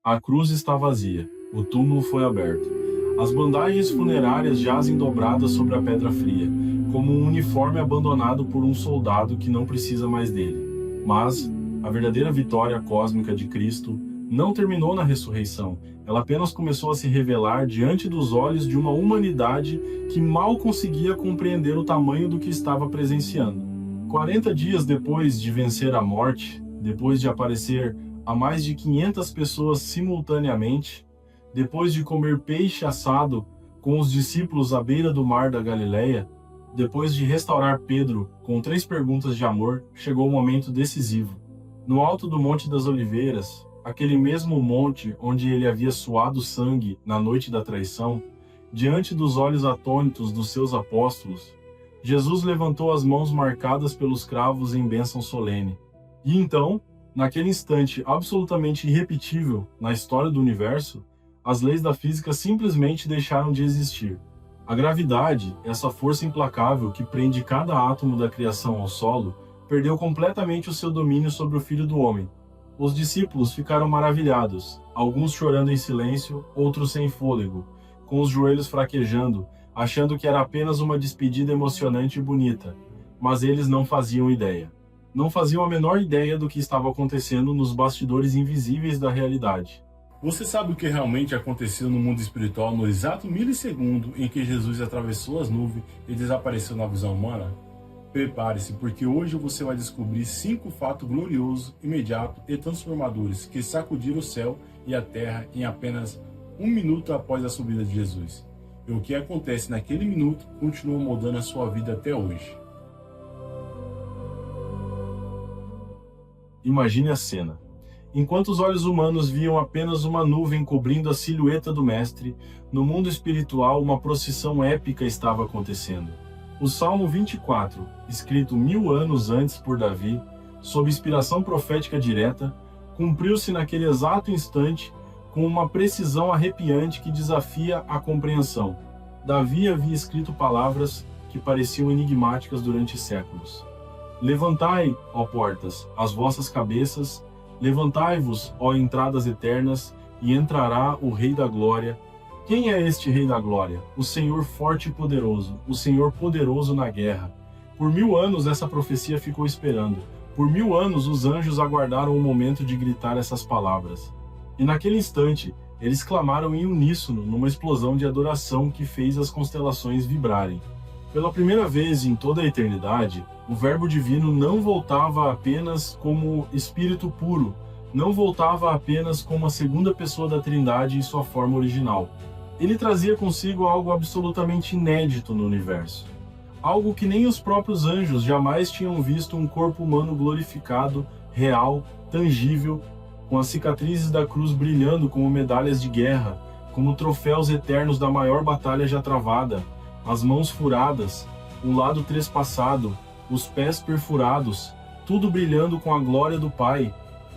A cruz está vazia, o túmulo foi aberto. As bandagens funerárias jazem dobradas sobre a pedra fria, como um uniforme abandonado por um soldado que não precisa mais dele. Mas a verdadeira vitória cósmica de Cristo não terminou na ressurreição, ela apenas começou a se revelar diante dos olhos de uma humanidade que mal conseguia compreender o tamanho do que estava presenciando. 40 dias depois de vencer a morte, depois de aparecer a mais de 500 pessoas simultaneamente, depois de comer peixe assado com os discípulos à beira do mar da Galileia, depois de restaurar Pedro com 3 perguntas de amor, chegou o momento decisivo. No alto do Monte das Oliveiras, aquele mesmo monte onde ele havia suado sangue na noite da traição, diante dos olhos atônitos dos seus apóstolos, Jesus levantou as mãos marcadas pelos cravos em bênção solene. E então, naquele instante absolutamente irrepetível na história do universo, as leis da física simplesmente deixaram de existir. A gravidade, essa força implacável que prende cada átomo da criação ao solo, perdeu completamente o seu domínio sobre o Filho do Homem. Os discípulos ficaram maravilhados, alguns chorando em silêncio, outros sem fôlego, com os joelhos fraquejando, achando que era apenas uma despedida emocionante e bonita. Mas eles não faziam ideia. Não faziam a menor ideia do que estava acontecendo nos bastidores invisíveis da realidade. Você sabe o que realmente aconteceu no mundo espiritual no exato milissegundo em que Jesus atravessou as nuvens e desapareceu na visão humana? Prepare-se, porque hoje você vai descobrir 5 fatos gloriosos, imediatos e transformadores que sacudiram o céu e a terra em apenas 1 minuto após a subida de Jesus. E o que acontece naquele minuto continua moldando a sua vida até hoje. Imagine a cena. Enquanto os olhos humanos viam apenas uma nuvem cobrindo a silhueta do Mestre, no mundo espiritual uma procissão épica estava acontecendo. O Salmo 24, escrito 1000 anos antes por Davi, sob inspiração profética direta, cumpriu-se naquele exato instante com uma precisão arrepiante que desafia a compreensão. Davi havia escrito palavras que pareciam enigmáticas durante séculos. Levantai, ó portas, as vossas cabeças, levantai-vos, ó entradas eternas, e entrará o Rei da Glória. Quem é este Rei da Glória? O Senhor forte e poderoso, o Senhor poderoso na guerra. Por 1000 anos essa profecia ficou esperando. Por 1000 anos os anjos aguardaram o momento de gritar essas palavras. E naquele instante, eles clamaram em uníssono numa explosão de adoração que fez as constelações vibrarem. Pela primeira vez em toda a eternidade, o Verbo Divino não voltava apenas como Espírito puro, não voltava apenas como a segunda pessoa da Trindade em sua forma original. Ele trazia consigo algo absolutamente inédito no universo. Algo que nem os próprios anjos jamais tinham visto: um corpo humano glorificado, real, tangível, com as cicatrizes da cruz brilhando como medalhas de guerra, como troféus eternos da maior batalha já travada, as mãos furadas, o lado trespassado, os pés perfurados, tudo brilhando com a glória do Pai.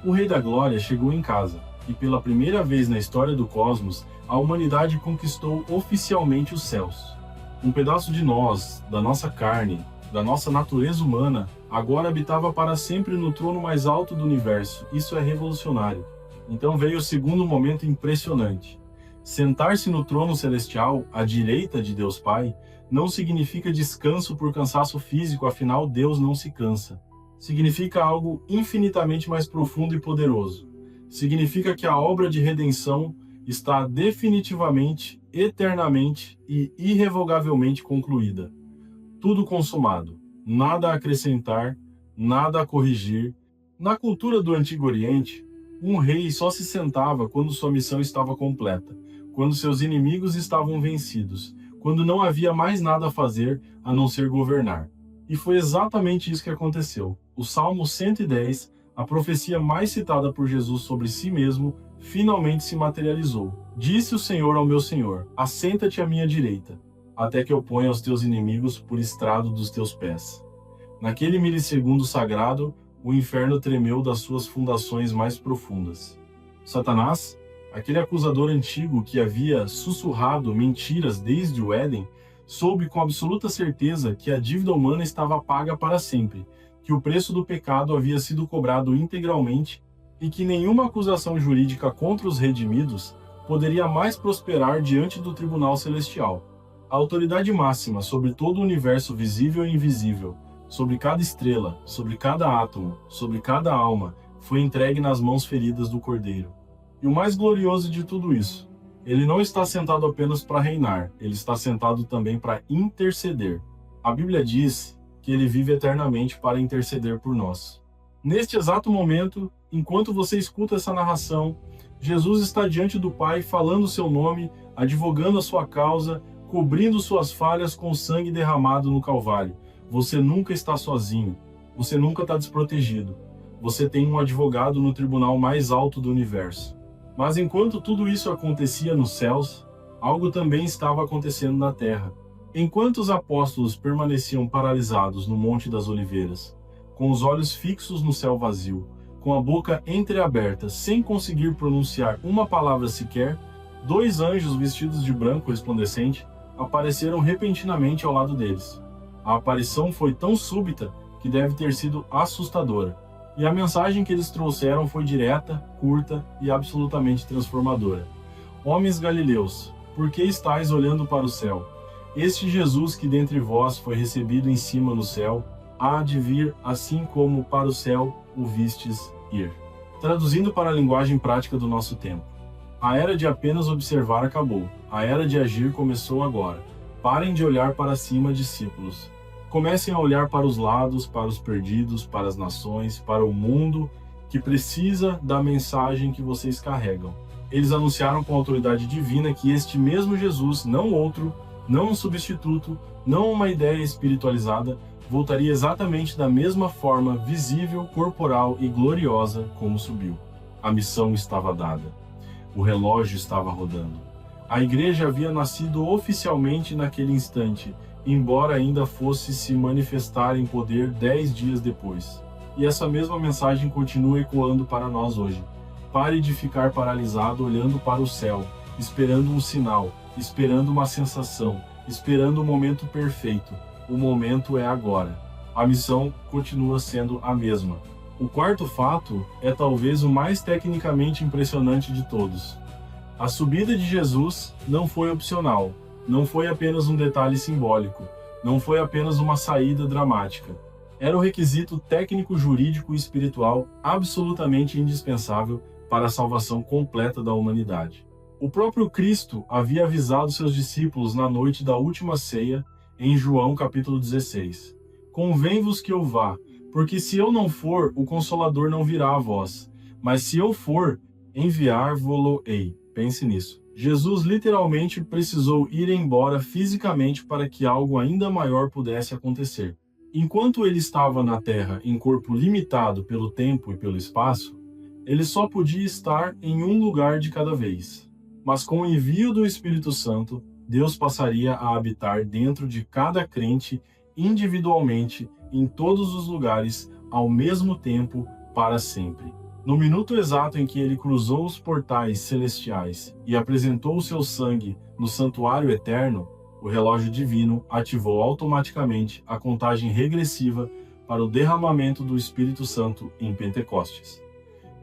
O Rei da Glória chegou em casa, e pela primeira vez na história do cosmos, a humanidade conquistou oficialmente os céus. Um pedaço de nós, da nossa carne, da nossa natureza humana, agora habitava para sempre no trono mais alto do universo. Isso é revolucionário. Então veio o segundo momento impressionante. Sentar-se no trono celestial, à direita de Deus Pai, não significa descanso por cansaço físico, afinal Deus não se cansa. Significa algo infinitamente mais profundo e poderoso. Significa que a obra de redenção está definitivamente, eternamente e irrevogavelmente concluída. Tudo consumado, nada a acrescentar, nada a corrigir. Na cultura do Antigo Oriente, um rei só se sentava quando sua missão estava completa, quando seus inimigos estavam vencidos, quando não havia mais nada a fazer a não ser governar. E foi exatamente isso que aconteceu. O Salmo 110, a profecia mais citada por Jesus sobre si mesmo, finalmente se materializou. Disse o Senhor ao meu Senhor: assenta-te à minha direita, até que eu ponha os teus inimigos por estrado dos teus pés. Naquele milissegundo sagrado, o inferno tremeu das suas fundações mais profundas. Satanás, aquele acusador antigo que havia sussurrado mentiras desde o Éden, soube com absoluta certeza que a dívida humana estava paga para sempre, que o preço do pecado havia sido cobrado integralmente e que nenhuma acusação jurídica contra os redimidos poderia mais prosperar diante do tribunal celestial. A autoridade máxima sobre todo o universo visível e invisível, sobre cada estrela, sobre cada átomo, sobre cada alma, foi entregue nas mãos feridas do Cordeiro. E o mais glorioso de tudo isso, ele não está sentado apenas para reinar, ele está sentado também para interceder. A Bíblia diz que ele vive eternamente para interceder por nós. Neste exato momento, enquanto você escuta essa narração, Jesus está diante do Pai, falando o seu nome, advogando a sua causa, cobrindo suas falhas com o sangue derramado no Calvário. Você nunca está sozinho, você nunca está desprotegido. Você tem um advogado no tribunal mais alto do universo. Mas enquanto tudo isso acontecia nos céus, algo também estava acontecendo na terra. Enquanto os apóstolos permaneciam paralisados no Monte das Oliveiras, com os olhos fixos no céu vazio, com a boca entreaberta, sem conseguir pronunciar uma palavra sequer, 2 anjos vestidos de branco resplandecente apareceram repentinamente ao lado deles. A aparição foi tão súbita que deve ter sido assustadora, e a mensagem que eles trouxeram foi direta, curta e absolutamente transformadora. Homens galileus, por que estáis olhando para o céu? Este Jesus que dentre vós foi recebido em cima no céu, há de vir assim como para o céu o vistes ir. Traduzindo para a linguagem prática do nosso tempo. A era de apenas observar acabou. A era de agir começou agora. Parem de olhar para cima, discípulos. Comecem a olhar para os lados, para os perdidos, para as nações, para o mundo que precisa da mensagem que vocês carregam. Eles anunciaram com autoridade divina que este mesmo Jesus, não outro, não um substituto, não uma ideia espiritualizada, voltaria exatamente da mesma forma visível, corporal e gloriosa como subiu. A missão estava dada. O relógio estava rodando. A igreja havia nascido oficialmente naquele instante, embora ainda fosse se manifestar em poder 10 dias depois. E essa mesma mensagem continua ecoando para nós hoje. Pare de ficar paralisado olhando para o céu, esperando um sinal, esperando uma sensação, esperando o momento perfeito. O momento é agora. A missão continua sendo a mesma. O quarto fato é talvez o mais tecnicamente impressionante de todos. A subida de Jesus não foi opcional, não foi apenas um detalhe simbólico, não foi apenas uma saída dramática. Era um requisito técnico, jurídico e espiritual absolutamente indispensável para a salvação completa da humanidade. O próprio Cristo havia avisado seus discípulos na noite da última ceia, em João capítulo 16. Convém-vos que eu vá, porque se eu não for, o Consolador não virá a vós. Mas se eu for, enviar-vos-ei. Pense nisso. Jesus literalmente precisou ir embora fisicamente para que algo ainda maior pudesse acontecer. Enquanto ele estava na Terra em corpo limitado pelo tempo e pelo espaço, ele só podia estar em um lugar de cada vez. Mas com o envio do Espírito Santo, Deus passaria a habitar dentro de cada crente individualmente, em todos os lugares, ao mesmo tempo, para sempre. No minuto exato em que ele cruzou os portais celestiais e apresentou o seu sangue no santuário eterno, o relógio divino ativou automaticamente a contagem regressiva para o derramamento do Espírito Santo em Pentecostes.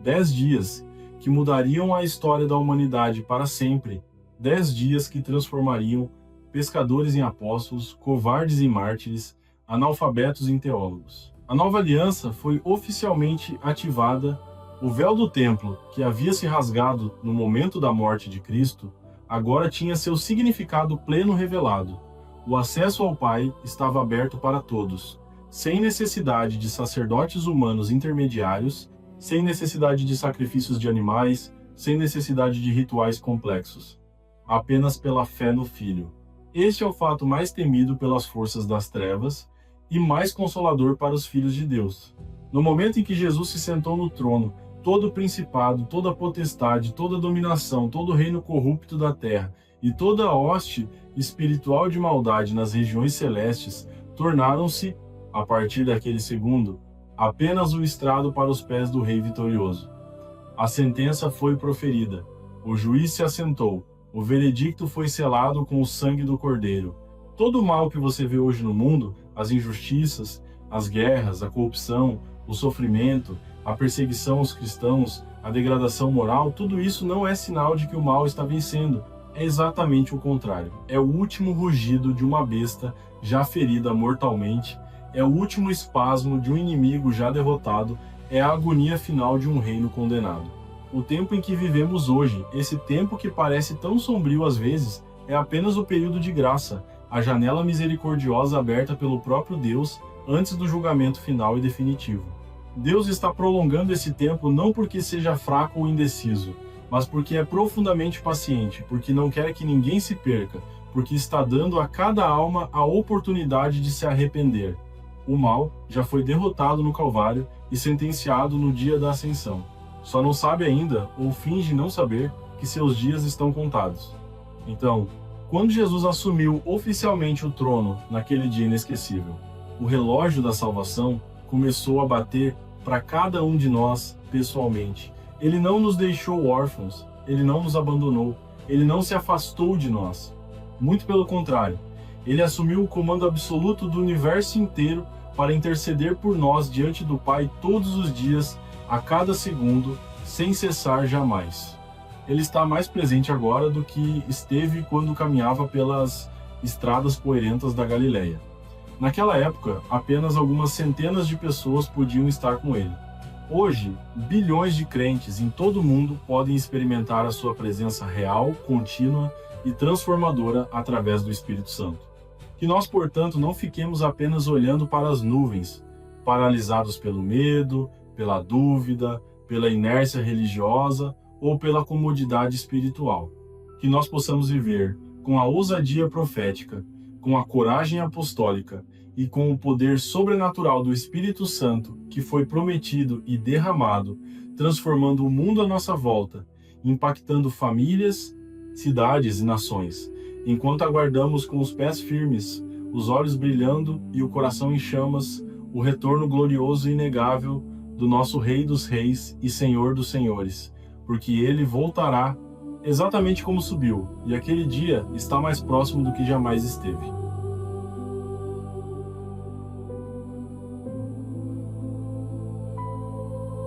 10 dias que mudariam a história da humanidade para sempre. 10 dias que transformariam pescadores em apóstolos, covardes em mártires, analfabetos em teólogos. A nova aliança foi oficialmente ativada. O véu do templo, que havia se rasgado no momento da morte de Cristo, agora tinha seu significado pleno revelado. O acesso ao Pai estava aberto para todos, sem necessidade de sacerdotes humanos intermediários, sem necessidade de sacrifícios de animais, sem necessidade de rituais complexos. Apenas pela fé no Filho. Este é o fato mais temido pelas forças das trevas e mais consolador para os filhos de Deus. No momento em que Jesus se sentou no trono, todo principado, toda potestade, toda dominação, todo reino corrupto da terra e toda a hoste espiritual de maldade nas regiões celestes tornaram-se, a partir daquele segundo, apenas o estrado para os pés do Rei vitorioso. A sentença foi proferida, o juiz se assentou, o veredicto foi selado com o sangue do Cordeiro. Todo o mal que você vê hoje no mundo, as injustiças, as guerras, a corrupção, o sofrimento, a perseguição aos cristãos, a degradação moral, tudo isso não é sinal de que o mal está vencendo. É exatamente o contrário. É o último rugido de uma besta já ferida mortalmente, é o último espasmo de um inimigo já derrotado, é a agonia final de um reino condenado. O tempo em que vivemos hoje, esse tempo que parece tão sombrio às vezes, é apenas o período de graça, a janela misericordiosa aberta pelo próprio Deus antes do julgamento final e definitivo. Deus está prolongando esse tempo não porque seja fraco ou indeciso, mas porque é profundamente paciente, porque não quer que ninguém se perca, porque está dando a cada alma a oportunidade de se arrepender. O mal já foi derrotado no Calvário e sentenciado no dia da ascensão. Só não sabe ainda, ou finge não saber, que seus dias estão contados. Então, quando Jesus assumiu oficialmente o trono naquele dia inesquecível, o relógio da salvação começou a bater para cada um de nós pessoalmente. Ele não nos deixou órfãos, ele não nos abandonou, ele não se afastou de nós. Muito pelo contrário, ele assumiu o comando absoluto do universo inteiro para interceder por nós diante do Pai todos os dias, a cada segundo, sem cessar jamais. Ele está mais presente agora do que esteve quando caminhava pelas estradas poeirentas da Galileia. Naquela época, apenas algumas centenas de pessoas podiam estar com ele. Hoje, bilhões de crentes em todo o mundo podem experimentar a sua presença real, contínua e transformadora através do Espírito Santo. Que nós, portanto, não fiquemos apenas olhando para as nuvens, paralisados pelo medo, pela dúvida, pela inércia religiosa ou pela comodidade espiritual. Que nós possamos viver com a ousadia profética, com a coragem apostólica e com o poder sobrenatural do Espírito Santo que foi prometido e derramado, transformando o mundo à nossa volta, impactando famílias, cidades e nações, enquanto aguardamos com os pés firmes, os olhos brilhando e o coração em chamas, o retorno glorioso e inegável do nosso Rei dos Reis e Senhor dos Senhores, porque ele voltará exatamente como subiu, e aquele dia está mais próximo do que jamais esteve.